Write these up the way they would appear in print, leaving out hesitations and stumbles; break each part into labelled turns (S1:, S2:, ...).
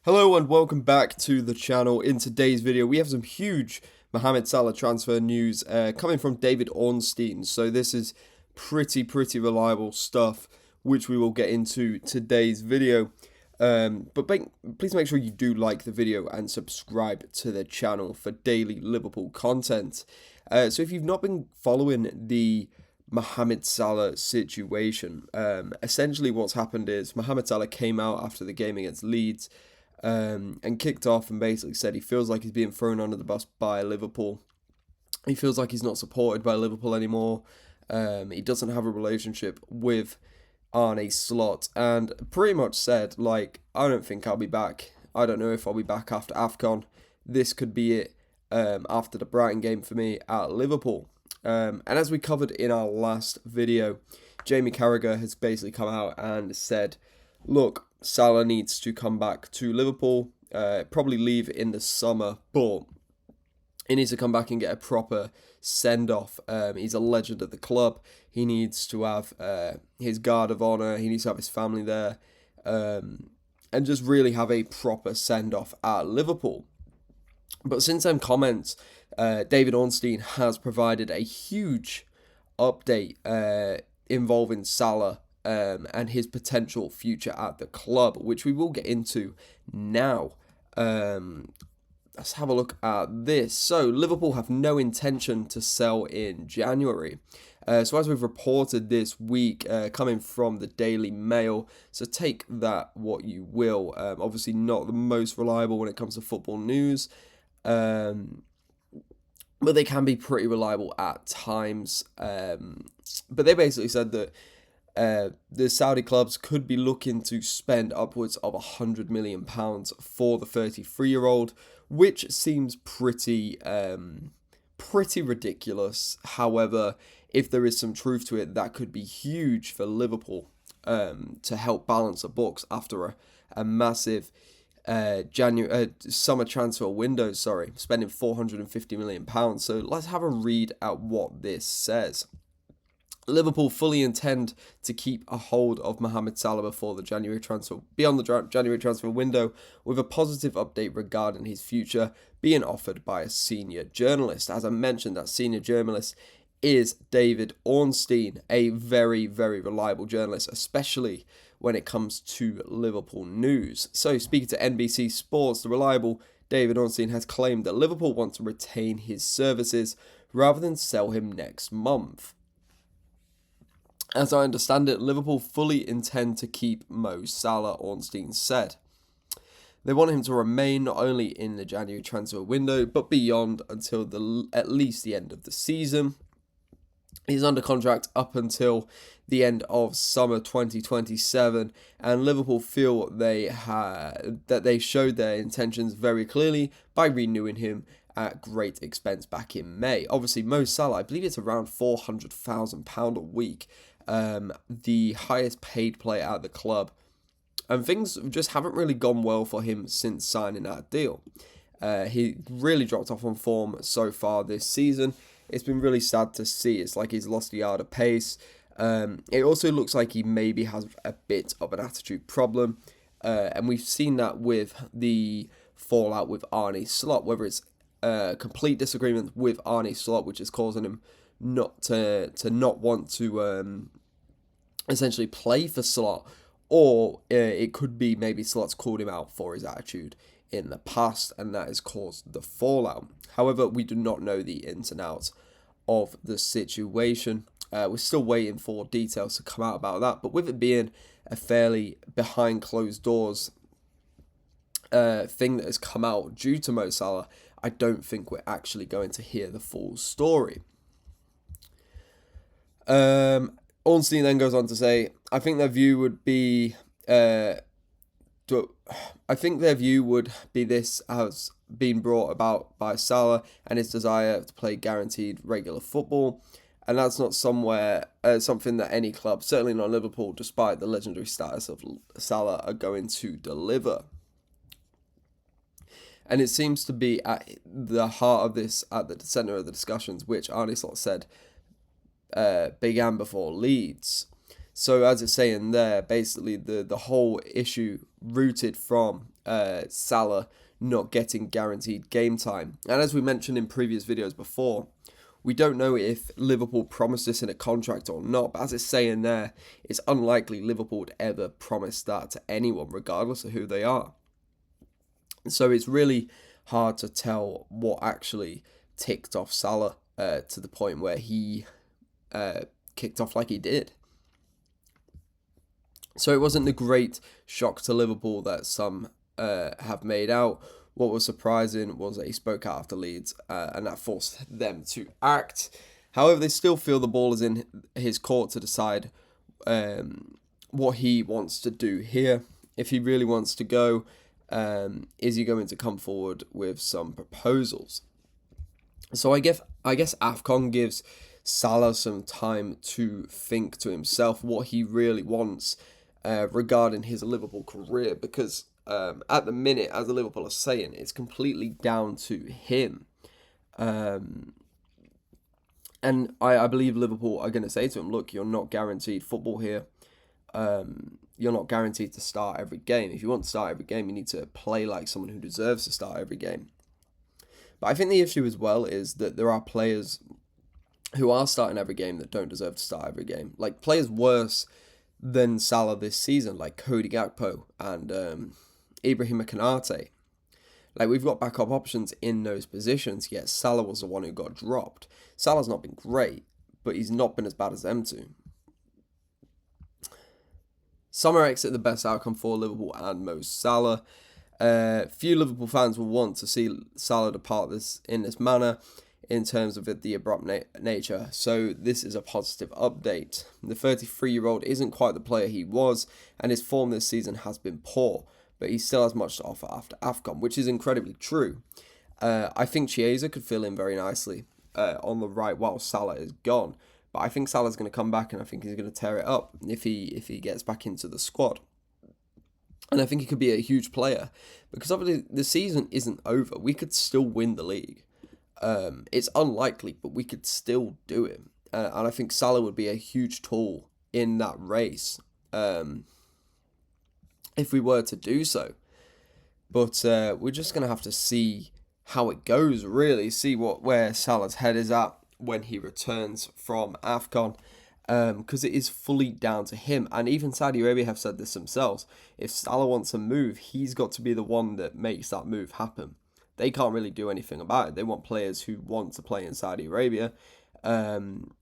S1: Hello and welcome back to the channel. In today's video we have some huge Mohamed Salah transfer news coming from David Ornstein. So this is pretty reliable stuff which we will get into today's video. Please make sure you do like the video and subscribe to the channel for daily Liverpool content. So if you've not been following the Mohamed Salah situation, essentially what's happened is Mohamed Salah came out after the game against Leeds and kicked off and basically said he feels like he's being thrown under the bus by Liverpool. He feels like he's not supported by Liverpool anymore. He doesn't have a relationship with Arne Slot, and pretty much said, like, I don't think I'll be back. I don't know if I'll be back after AFCON. This could be it after the Brighton game for me at Liverpool. And as we covered in our last video, Jamie Carragher has basically come out and said, look, Salah needs to come back to Liverpool, probably leave in the summer, but he needs to come back and get a proper send-off. He's a legend at the club. He needs to have his guard of honour. He needs to have his family there, and just really have a proper send-off at Liverpool. But since them comments, David Ornstein has provided a huge update involving Salah and his potential future at the club, which we will get into now. Let's have a look at this. So, Liverpool have no intention to sell in January. So, as we've reported this week, coming from the Daily Mail, so take that what you will. Obviously, not the most reliable when it comes to football news, but they can be pretty reliable at times. But they basically said that the Saudi clubs could be looking to spend upwards of £100 million for the 33-year-old, which seems pretty ridiculous. However, if there is some truth to it, that could be huge for Liverpool to help balance the books after a massive summer transfer window. Spending £450 million. So let's have a read at what this says. Liverpool fully intend to keep a hold of Mohamed Salah beyond the January transfer window, with a positive update regarding his future being offered by a senior journalist. As I mentioned, that senior journalist is David Ornstein, a very reliable journalist, especially when it comes to Liverpool news. So, speaking to NBC Sports, the reliable David Ornstein has claimed that Liverpool want to retain his services rather than sell him next month. As I understand it, Liverpool fully intend to keep Mo Salah, Ornstein said. They want him to remain not only in the January transfer window, but beyond until at least the end of the season. He's under contract up until the end of summer 2027, and Liverpool feel that they showed their intentions very clearly by renewing him at great expense back in May. Obviously, Mo Salah, I believe it's around £400,000 a week. The highest paid player at the club, and things just haven't really gone well for him since signing that deal. He really dropped off on form so far this season. It's been really sad to see. It's like he's lost a yard of pace. It also looks like he maybe has a bit of an attitude problem, and we've seen that with the fallout with Arne Slot, whether it's a complete disagreement with Arne Slot, which is causing him not want to essentially play for Slot, or it could be maybe Slot's called him out for his attitude in the past, and that has caused the fallout. However, we do not know the ins and outs of the situation. We're still waiting for details to come out about that, but with it being a fairly behind closed doors thing that has come out due to Mo Salah, I don't think we're actually going to hear the full story. Ornstein then goes on to say, I think their view would be this has been brought about by Salah and his desire to play guaranteed regular football, and that's not something that any club, certainly not Liverpool, despite the legendary status of Salah, are going to deliver. And it seems to be at the heart of this, at the centre of the discussions, which Arne Slot said began before Leeds. So as it's saying there, basically the whole issue rooted from Salah not getting guaranteed game time. And as we mentioned in previous videos before, we don't know if Liverpool promised this in a contract or not, but as it's saying there, it's unlikely Liverpool would ever promise that to anyone, regardless of who they are. So it's really hard to tell what actually ticked off Salah to the point where he kicked off like he did. So it wasn't the great shock to Liverpool that some have made out. What was surprising was that he spoke out after Leeds, and that forced them to act. However, they still feel the ball is in his court to decide what he wants to do here. If he really wants to go, is he going to come forward with some proposals? So I guess AFCON gives Salah some time to think to himself what he really wants regarding his Liverpool career, because at the minute, as the Liverpool are saying, it's completely down to him. And I believe Liverpool are going to say to him, look, you're not guaranteed football here. You're not guaranteed to start every game. If you want to start every game, you need to play like someone who deserves to start every game. But I think the issue as well is that there are players who are starting every game that don't deserve to start every game. Like players worse than Salah this season, like Cody Gakpo and Ibrahim Konate. Like, we've got backup options in those positions, yet Salah was the one who got dropped. Salah's not been great, but he's not been as bad as them two. Summer exit the best outcome for Liverpool and Mo Salah. Few Liverpool fans will want to see Salah depart in this manner in terms of the abrupt nature, so this is a positive update. The 33-year-old isn't quite the player he was, and his form this season has been poor, but he still has much to offer after AFCON, which is incredibly true. I think Chiesa could fill in very nicely on the right while Salah is gone, but I think Salah's going to come back, and I think he's going to tear it up if he gets back into the squad. And I think he could be a huge player, because obviously the season isn't over. We could still win the league. It's unlikely, but we could still do it. And I think Salah would be a huge tool in that race if we were to do so. But we're just going to have to see how it goes, really. See where Salah's head is at when he returns from AFCON. Because it is fully down to him. And even Saudi Arabia have said this themselves. If Salah wants a move, he's got to be the one that makes that move happen. They can't really do anything about it. They want players who want to play in Saudi Arabia. And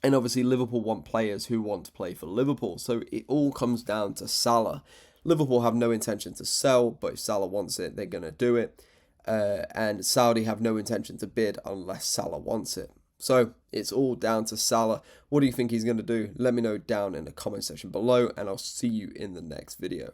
S1: obviously Liverpool want players who want to play for Liverpool. So it all comes down to Salah. Liverpool have no intention to sell, but if Salah wants it, they're going to do it. And Saudi have no intention to bid unless Salah wants it. So it's all down to Salah. What do you think he's going to do? Let me know down in the comment section below, and I'll see you in the next video.